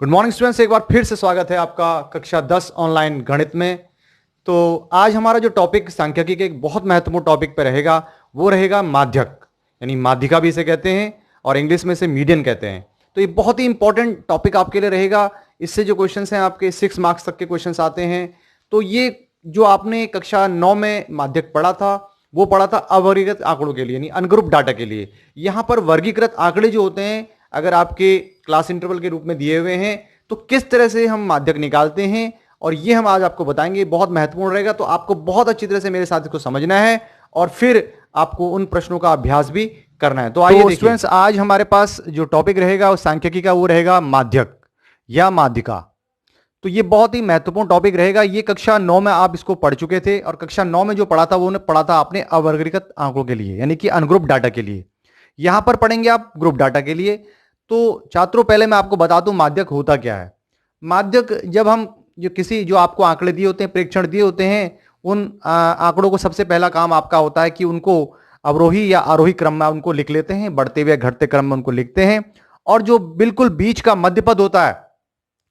Good morning students, एक बार फिर से स्वागत है आपका कक्षा 10 ऑनलाइन गणित में। तो आज हमारा जो टॉपिक सांख्यिकी के एक बहुत महत्वपूर्ण टॉपिक पर रहेगा वो रहेगा माध्यक, यानी माध्यिका भी इसे कहते हैं और इंग्लिश में इसे मीडियन कहते हैं। तो ये बहुत ही इंपॉर्टेंट टॉपिक आपके लिए रहेगा। इससे जो क्वेश्चंस हैं आपके 6 मार्क्स तक के क्वेश्चंस आते हैं। तो ये जो आपने कक्षा 9 में माध्यक पढ़ा था वो पढ़ा था अवर्गीकृत आंकड़ों के लिए, यानी अनग्रुप डाटा के लिए। यहां पर वर्गीकृत आंकड़े जो होते हैं अगर आपके क्लास इंटरवल के रूप में दिए हुए हैं तो किस तरह से हम माध्यक निकालते हैं और ये हम आज आपको बताएंगे। बहुत महत्वपूर्ण रहेगा, तो आपको बहुत अच्छी तरह से मेरे साथ इसको समझना है और फिर आपको उन प्रश्नों का अभ्यास भी करना है। तो आइए स्टूडेंट्स, आज हमारे पास जो टॉपिक रहेगा उस सांख्यिकी का वो रहेगा माध्यक या माध्यिका। तो ये बहुत ही महत्वपूर्ण टॉपिक रहेगा। ये कक्षा 9 में आप इसको पढ़ चुके थे और कक्षा 9 में जो पढ़ा था वो पढ़ा था आपने अवर्गीकृत आंकड़ों के लिए, यानी कि अनग्रुप डाटा के लिए। यहां पर पढ़ेंगे आप ग्रुप डाटा के लिए। तो छात्रों, पहले मैं आपको बता दूं माध्यक होता क्या है। माध्यक, जब हम जो आपको आंकड़े दिए होते हैं, प्रेक्षण दिए होते हैं, उन आंकड़ों को सबसे पहला काम आपका होता है कि उनको अवरोही या आरोही क्रम में उनको लिख लेते हैं, बढ़ते हुए घटते क्रम में उनको लिखते हैं। और जो बिल्कुल बीच का मध्यपद होता है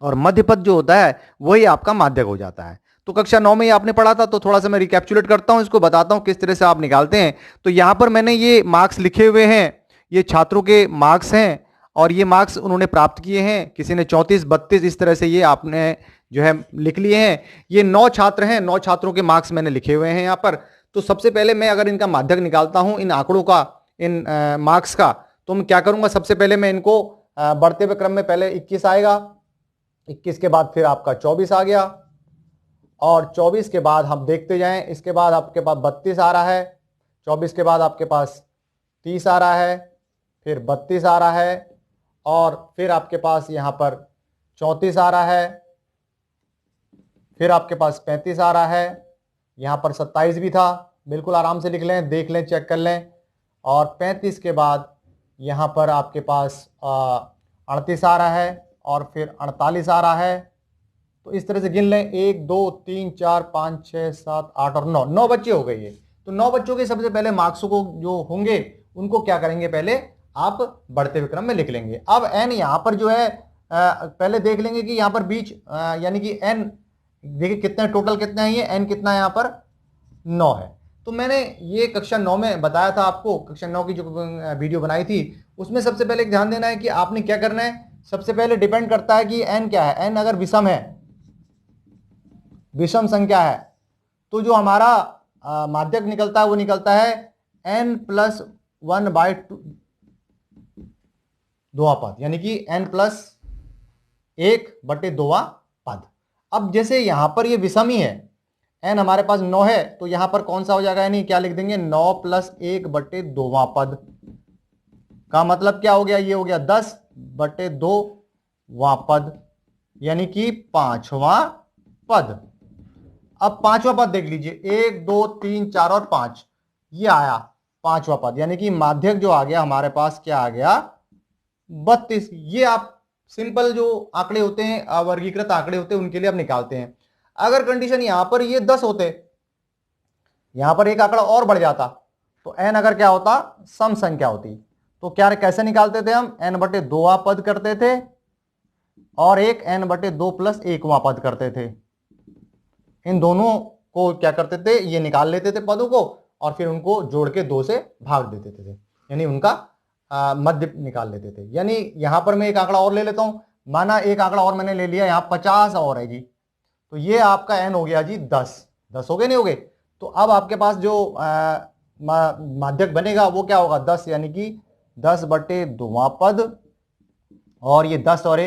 और मध्यपद जो होता है वही आपका माध्यक हो जाता है। तो कक्षा 9 में ही आपने पढ़ा था, तो थोड़ा सा मैं रिकैप्चुलेट करता हूं, इसको बताता हूं किस तरह से आप निकालते हैं। तो यहां पर मैंने ये मार्क्स लिखे हुए हैं, ये छात्रों के मार्क्स हैं और ये मार्क्स उन्होंने प्राप्त किए हैं। किसी ने 34, 32 इस तरह से ये आपने जो है लिख लिए हैं। ये 9 छात्र हैं, 9 छात्रों के मार्क्स मैंने लिखे हुए हैं यहाँ पर। तो सबसे पहले मैं अगर इनका माध्यक निकालता हूं, इन आंकड़ों का, इन मार्क्स का, तो मैं क्या करूंगा, सबसे पहले मैं इनको बढ़ते हुए क्रम में पहले 21 आएगा, 21 के बाद फिर आपका 24 आ गया और 24 के बाद हम देखते जाएं, इसके बाद आपके पास 32 आ रहा है, 24 के बाद आपके पास 30 आ रहा है, फिर 32 आ रहा है और फिर आपके पास यहां पर 34 आ रहा है, फिर आपके पास 35 आ रहा है, यहां पर 27 भी था। बिल्कुल आराम से लिख लें, देख लें, चेक कर लें। और 35 के बाद यहां पर आपके पास 38 आ रहा है और फिर 48 आ रहा है। तो इस तरह से गिन लें, 1 2 3 4 5 6 7 8 और 9 बच्चे हो गए ये। तो 9 बच्चों के सबसे पहले मार्क्स को जो होंगे उनको क्या करेंगे, पहले आप बढ़ते हुए क्रम में लिख लेंगे। अब n यहां पर जो है पहले देख लेंगे कि यहां पर बीच यानी कि n, देखिए कितने टोटल कितने हैं, ये n कितना है, यहां पर 9 है। तो मैंने ये कक्षा 9 में बताया था आपको, कक्षा 9 की जो वीडियो बनाई थी उसमें सबसे पहले ध्यान देना है कि आपने क्या करना है। सबसे पहले डिपेंड करता है कि n क्या है। n अगर विषम है, विषम संख्या है, तो जो हमारा माध्यक निकलता है वो निकलता है n+1/2 पद, यानी कि n+1/2 पद। अब जैसे यहां पर ये विषम ही है, n हमारे पास 9 है, तो यहां पर कौन सा हो जाएगा, यानी क्या लिख देंगे, 9+1/2 पद। का मतलब क्या हो गया, ये हो गया 10/2 पद, यानी कि 5वां पद। अब 5वां पद देख लीजिए, 1 2 3 4 और 5, ये आया 5वां पद, यानी कि माध्यक जो आ गया हमारे पास, क्या आ गया, 32। ये आप सिंपल जो आंकड़े होते हैं, वर्गीकृत आंकड़े होते हैं, उनके लिए आप निकालते हैं। अगर कंडीशन यहां पर ये 10 होते, यहां पर एक आंकड़ा और बढ़ जाता, तो n अगर क्या होता, सम संख्या होती, तो क्या कैसे निकालते थे हम, n/2 पद करते थे और एक n/2 + 1 पद करते थे। इन दोनों को क्या करते थे, ये निकाल लेते थे पदों को और फिर उनको जोड़ के 2 से भाग देते थे, यानी उनका मध्य निकाल लेते थे। यानी यहां पर मैं एक आंकड़ा और ले लेता हूं, माना एक आंकड़ा और मैंने ले लिया, यहां 50 और है जी, तो ये आपका n हो गया जी 10 हो गए, नहीं हो गए। तो अब आपके पास जो माध्यक बनेगा वो क्या होगा, 10, यानी कि 10/2 पद, और ये 10 और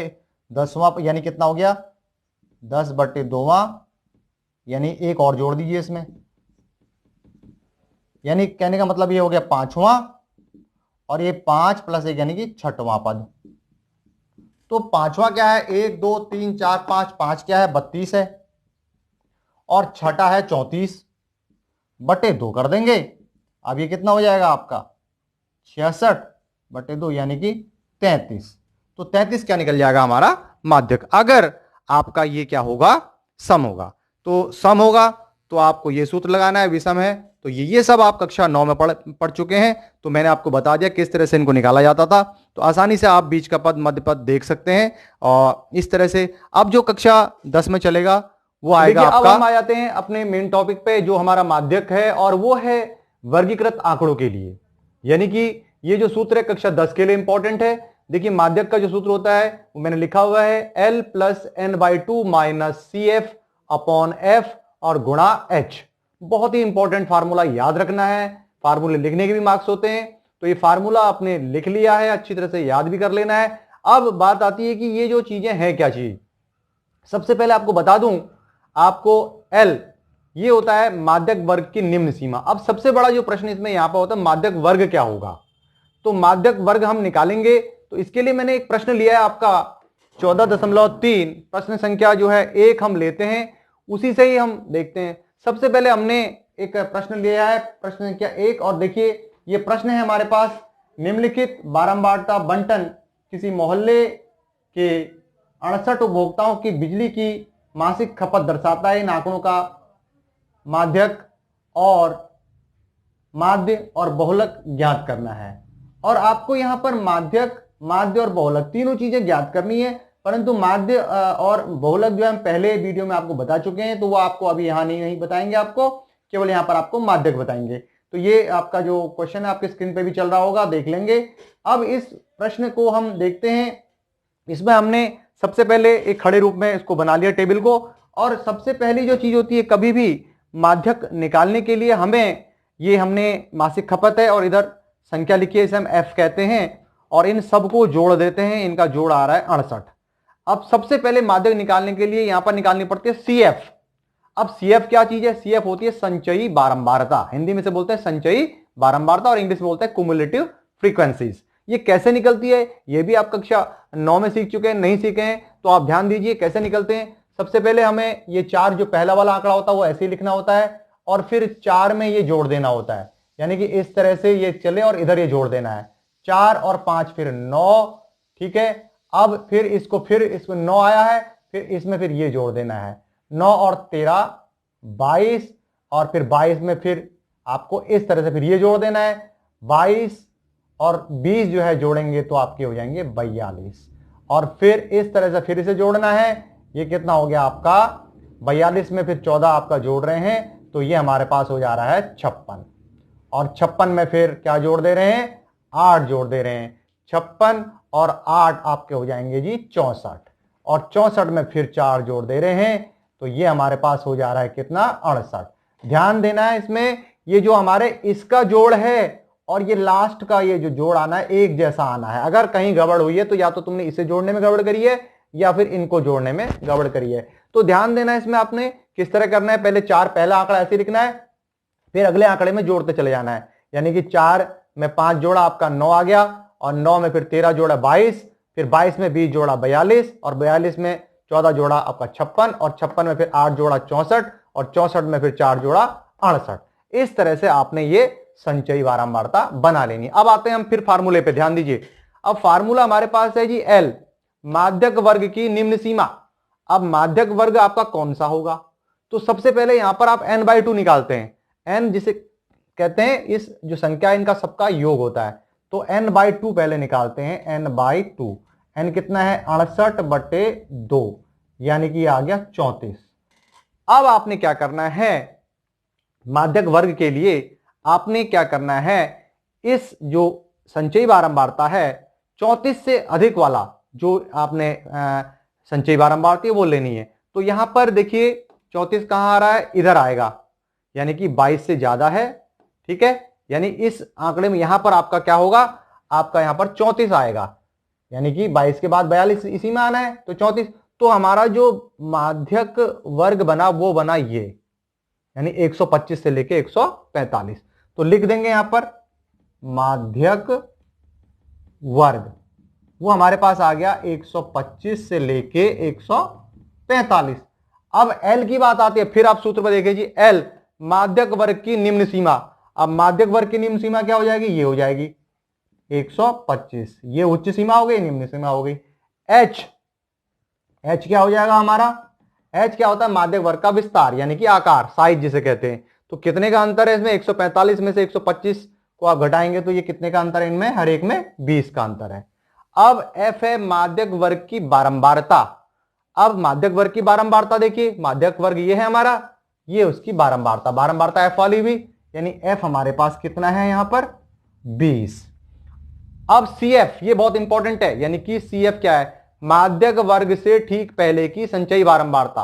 10वां यानी कितना हो गया, 10/2, यानी एक और जोड़ दीजिए इसमें, यानी कहने का मतलब ये हो गया 5वां, और ये 5 + 1 यानी कि 6वां पद। तो 5वां क्या है, 1 2 3 4 5, 5 क्या है, 32 है, और 6 है 34/2 कर देंगे। अब ये कितना हो जाएगा आपका, 66/2, यानी कि 33। तो 33 क्या निकल जाएगा हमारा माध्यक, अगर आपका ये क्या होगा, सम होगा। तो सम होगा तो आपको ये सूत्र लगाना है, विषम है तो ये सब आप कक्षा 9 में पढ़ चुके हैं। तो मैंने आपको बता दिया किस तरह से इनको निकाला जाता था। तो आसानी से आप बीच का पद मध्य पद देख सकते हैं और इस तरह से। अब जो कक्षा 10 में चलेगा वो आएगा आपका। अब हम आ जाते हैं अपने मेन टॉपिक पे जो हमारा माध्यक है, और वो है वर्गीकृत आंकड़ों के लिए। यानी कि ये जो सूत्र है कक्षा 10 के लिए इंपॉर्टेंट है। देखिए माध्यक का जो सूत्र होता है वो मैंने लिखा हुआ है L + n/2 - CF upon F और गुणा H। बहुत ही इंपॉर्टेंट फार्मूला, याद रखना है। फार्मूले लिखने के भी मार्क्स होते हैं, तो ये फार्मूला आपने लिख लिया है, अच्छी तरह से याद भी कर लेना है। अब बात आती है कि ये जो चीजें हैं क्या चीज। सबसे पहले आपको बता दूं, आपको L ये होता है माध्यक वर्ग की निम्न सीमा। अब सबसे बड़ा जो प्रश्न इसमें यहां पर होता है माध्यक वर्ग क्या होगा। तो माध्यक वर्ग हम निकालेंगे, तो इसके लिए मैंने एक प्रश्न लिया है आपका 14.3, प्रश्न संख्या जो है 1 हम लेते हैं, उसी से ही हम देखते हैं। सबसे पहले हमने एक प्रश्न लिया है प्रश्न संख्या 1, और देखिए ये प्रश्न है हमारे पास। निम्नलिखित बारंबारता बंटन किसी मोहल्ले के 68 उपभोक्ताओं की बिजली की मासिक खपत दर्शाता है। इन आंकड़ों का माध्यक और माध्य और बहुलक ज्ञात करना है। और आपको यहां पर माध्य और बहुलक तीनों चीजें ज्ञात करनी है, परंतु माध्य और बहुलक जो हम पहले वीडियो में आपको बता चुके हैं, तो वो आपको अभी यहां नहीं बताएंगे, आपको केवल यहां पर आपको माध्यक बताएंगे। तो ये आपका जो क्वेश्चन है आपके स्क्रीन पे भी चल रहा होगा, देख लेंगे। अब इस प्रश्न को हम देखते हैं। इसमें हमने सबसे पहले एक खड़े रूप में इसको बना लिया टेबल को, और सबसे पहली जो चीज होती है कभी भी माध्यक निकालने के लिए हमें, ये हमने मासिक खपत है और इधर संख्या लिखी है, इसे हम F कहते हैं, और इन सबको जोड़ देते हैं। इनका जोड़ आ रहा है 68। अब सबसे पहले माध्यक निकालने के लिए यहां पर निकालनी पड़ती है CF। अब CF क्या चीज है? CF होती है संचयी बारंबारता। हिंदी में से बोलते हैं संचयी बारंबारता, और इंग्लिश में बोलते हैं क्युमुलेटिव फ्रीक्वेंसीज। ये कैसे निकलती है ये भी आप कक्षा 9 में सीख चुके हैं, नहीं सीखे हैं तो आप ध्यान दीजिए कैसे निकलते हैं। सबसे पहले हमें ये 4 जो पहला वाला आंकड़ा होता है वो ऐसे ही लिखना होता है, और फिर 4 में ये जोड़ देना होता है। यानी कि इस तरह से ये चले और इधर ये जोड़ देना है। 4 और 5 फिर 9, ठीक है। अब फिर इसमें 9 आया है, फिर इसमें फिर ये जोड़ देना है। 9 और 13 22, और फिर 22 में फिर आपको इस तरह से फिर ये जोड़ देना है। 22 और 20 जो है जोड़ेंगे तो आपके हो जाएंगे 42, और फिर इस तरह से फिर इसे जोड़ना है। ये कितना हो गया आपका 42 में फिर 14 आपका जोड़ रहे हैं, तो ये हमारे पास हो जा रहा है 56, और 56 में फिर क्या जोड़ दे रहे हैं? 8 जोड़ दे रहे हैं। 56 और 8 आपके हो जाएंगे जी 64, और 64 में फिर 4 जोड़ दे रहे हैं, तो ये हमारे पास हो जा रहा है कितना? 68। ध्यान देना है इसमें, ये जो हमारे इसका जोड़ है और ये लास्ट का ये जो जोड़ आना है एक जैसा आना है। अगर कहीं गड़बड़ हुई है तो या तो तुमने इसे जोड़ने में गड़बड़ करी है या फिर इनको जोड़ने में गड़बड़ करी है। तो ध्यान देना है इसमें आपने किस तरह करना है। पहले 4 पहला आंकड़ा ऐसे लिखना है, फिर अगले आंकड़े में जोड़ते चले जाना है। यानी कि 4 में 5 जोड़ा आपका 9 आ गया, और 9 में फिर 13 जोड़ा 22, फिर 22 में 20 जोड़ा 42, और 42 में 14 जोड़ा आपका 56, और 56 में फिर 8 जोड़ा 64, और 64 में फिर 4 जोड़ा 68। इस तरह से आपने ये संचयी बारंबारता बना लेनी। अब आते हैं हम फिर फार्मूले पे, ध्यान दीजिए। अब फार्मूला हमारे पास है जी L, माध्यक वर्ग की निम्न सीमा। अब माध्यक वर्ग आपका कौन सा होगा? तो सबसे पहले यहां पर आप n/2 निकालते हैं। n जिसे कहते हैं इस जो संख्या इनका सबका योग होता है, तो n/2 पहले निकालते हैं। n/2, n कितना है? 68/2, यानी कि आ गया 34। अब आपने क्या करना है माध्यक वर्ग के लिए? आपने क्या करना है, इस जो संचयी बारंबारता है 34 से अधिक वाला जो आपने संचयी बारंबारता है वो लेनी है। तो यहां पर देखिए 34 कहां आ रहा है? इधर आएगा, यानी कि 22 से ज्यादा है, ठीक है। यानी इस आंकड़े में यहां पर आपका क्या होगा? आपका यहां पर 34 आएगा, यानी कि 22 के बाद 42 इसी में आना है, तो 34। तो हमारा जो माध्यक वर्ग बना वो बना ये, यानी 125 से लेके 145। तो लिख देंगे यहां पर माध्यक वर्ग, वो हमारे पास आ गया 125 से लेके 145। अब L की बात आती है, फिर आप सूत्र पर देखिए जी, L माध्यक वर्ग की निम्न सीमा। अब माध्यक वर्ग की निम्न सीमा क्या हो जाएगी? ये हो जाएगी 125, ये उच्च सीमा हो गई, निम्न सीमा हो गई। H क्या हो जाएगा हमारा? H क्या होता है? माध्यक वर्ग का विस्तार, यानी कि आकार, साइज जिसे कहते हैं। तो कितने का अंतर है इसमें? 145 में से 125 को आप घटाएंगे तो ये कितने का अंतर है इनमें? हर एक में 20 का अंतर है। अब एफ है माध्यक वर्ग की बारंबारता। अब माध्यक वर्ग की बारंबारता देखिए, माध्यक वर्ग ये है हमारा, ये उसकी बारंबारता, बारंबारता एफ वाली भी, यानी एफ हमारे पास कितना है यहां पर? 20। अब सी एफ, ये बहुत इंपॉर्टेंट है, यानी कि सी एफ क्या है? माध्यक वर्ग से ठीक पहले की संचयी बारंबारता,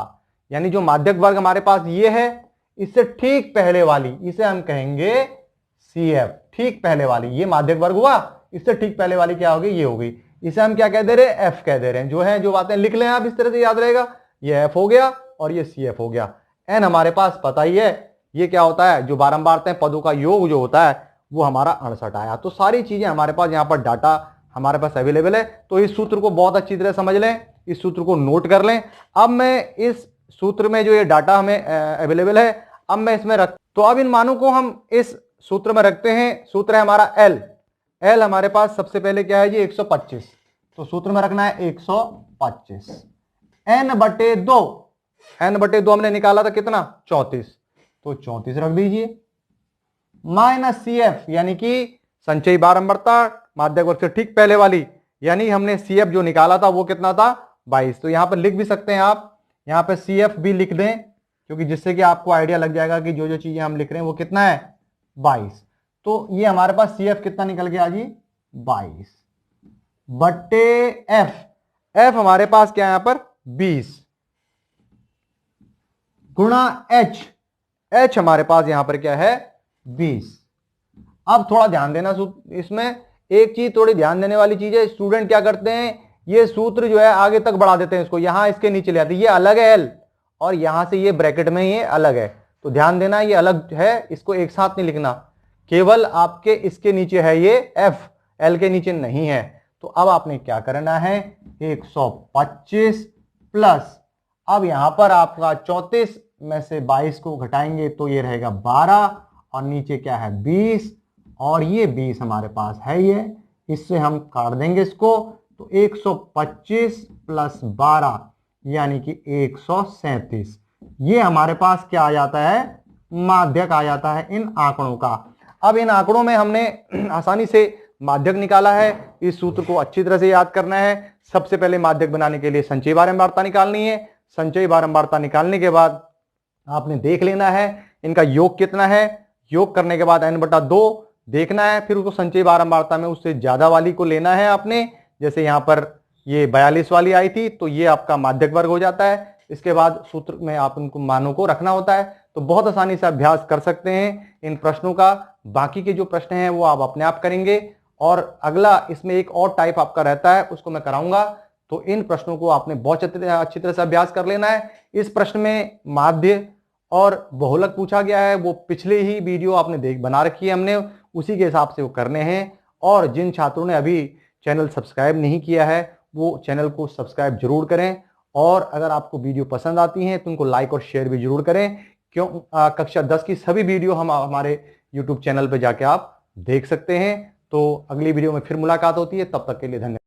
यानी जो माध्यक वर्ग हमारे पास ये है, इससे ठीक पहले वाली, इसे हम कहेंगे सी एफ, ठीक पहले वाली। ये माध्यक वर्ग हुआ, इससे ठीक पहले वाली क्या होगी? ये होगी। इसे हम क्या कह दे रहे हैं? एफ कह दे रहे हैं। जो है जो बातें लिख लें आप, इस तरह से याद रहेगा। ये एफ हो गया और ये सी एफ हो गया। एन हमारे पास पता ही है, ये क्या होता है? जो बारंबारताएं पदों का योग जो होता है वो हमारा 68 आया। तो सारी चीजें हमारे पास यहाँ पर डाटा हमारे पास अवेलेबल है। तो इस सूत्र को बहुत अच्छी तरह समझ लें, इस सूत्र को नोट कर लें। अब मैं इस सूत्र में जो ये डाटा हमें अवेलेबल है, अब मैं इसमें रख, तो अब इन मानों को हम इस सूत्र में रखते हैं। सूत्र है हमारा एल। एल हमारे पास सबसे पहले क्या है जी? 125। तो सूत्र में रखना है 125। एन बटे 2, एन बटे 2 हमने निकाला था कितना? 34। तो 34 रख दीजिए। माइनस सी एफ, यानी कि संचयी बारंबारता माध्यक वर्ग से ठीक पहले वाली, यानी हमने सी एफ जो निकाला था वो कितना था? 22। तो यहां पर लिख भी सकते हैं आप, यहां पर सी एफ भी लिख दें, क्योंकि जिससे कि आपको आइडिया लग जाएगा कि जो जो चीजें हम लिख रहे हैं वो कितना है? 22। तो ये हमारे पास सी एफ कितना निकल गया जी? 22 बटे एफ। एफ हमारे पास क्या है यहां पर? 20 गुणा एच। एच हमारे पास यहां पर क्या है? 20। अब थोड़ा ध्यान देना इसमें, एक चीज थोड़ी ध्यान देने वाली चीज है। स्टूडेंट क्या करते हैं, ये सूत्र जो है आगे तक बढ़ा देते हैं, इसको यहां इसके नीचे ले आते हैं। ये अलग है एल, और यहां से ये ब्रैकेट में ये अलग है। तो ध्यान देना, ये अलग है, इसको एक साथ नहीं लिखना। केवल आपके इसके नीचे है ये एफ, एल के नीचे नहीं है। तो अब आपने क्या करना है? 125 प्लस, अब यहां पर आपका 34 में से 22 को घटाएंगे तो ये रहेगा 12, और नीचे क्या है? 20, और ये 20 हमारे पास है ये, इससे हम काट देंगे इसको। तो 125 प्लस 12 यानी कि 137। ये हमारे पास क्या आ जाता है? माध्यक आ जाता है इन आंकड़ों का। अब इन आंकड़ों में हमने आसानी से माध्यक निकाला है। इस सूत्र को अच्छी तरह से याद करना है। सबसे पहले माध्यक बनाने के लिए संचयी बारंबारता निकालनी है। संचयी बारंबारता निकालने के बाद आपने देख लेना है इनका योग कितना है। योग करने के बाद n/2 देखना है, फिर उसको संचयी बारंबारता में उससे ज्यादा वाली को लेना है आपने। जैसे यहां पर ये 42 वाली आई थी, तो ये आपका माध्यक वर्ग हो जाता है। इसके बाद सूत्र में आप उनको मानों को रखना होता है। तो बहुत आसानी से अभ्यास कर सकते हैं इन प्रश्नों का। बाकी के जो प्रश्न हैं वो आप अपने आप करेंगे, और अगला इसमें एक और टाइप आपका रहता है, उसको मैं कराऊंगा। तो इन प्रश्नों को आपने बहुत अच्छी तरह से अभ्यास कर लेना है। इस प्रश्न में माध्य और बहुलक पूछा गया है, वो पिछले ही वीडियो आपने बना रखी है हमने, उसी के हिसाब से वो करने हैं। और जिन छात्रों ने अभी चैनल सब्सक्राइब नहीं किया है वो चैनल को सब्सक्राइब जरूर करें, और अगर आपको वीडियो पसंद आती है तो उनको लाइक और शेयर भी जरूर करें। क्यों कक्षा 10 की सभी वीडियो हम हमारे YouTube चैनल पर जाके आप देख सकते हैं। तो अगली वीडियो में फिर मुलाकात होती है, तब तक के लिए धन्यवाद।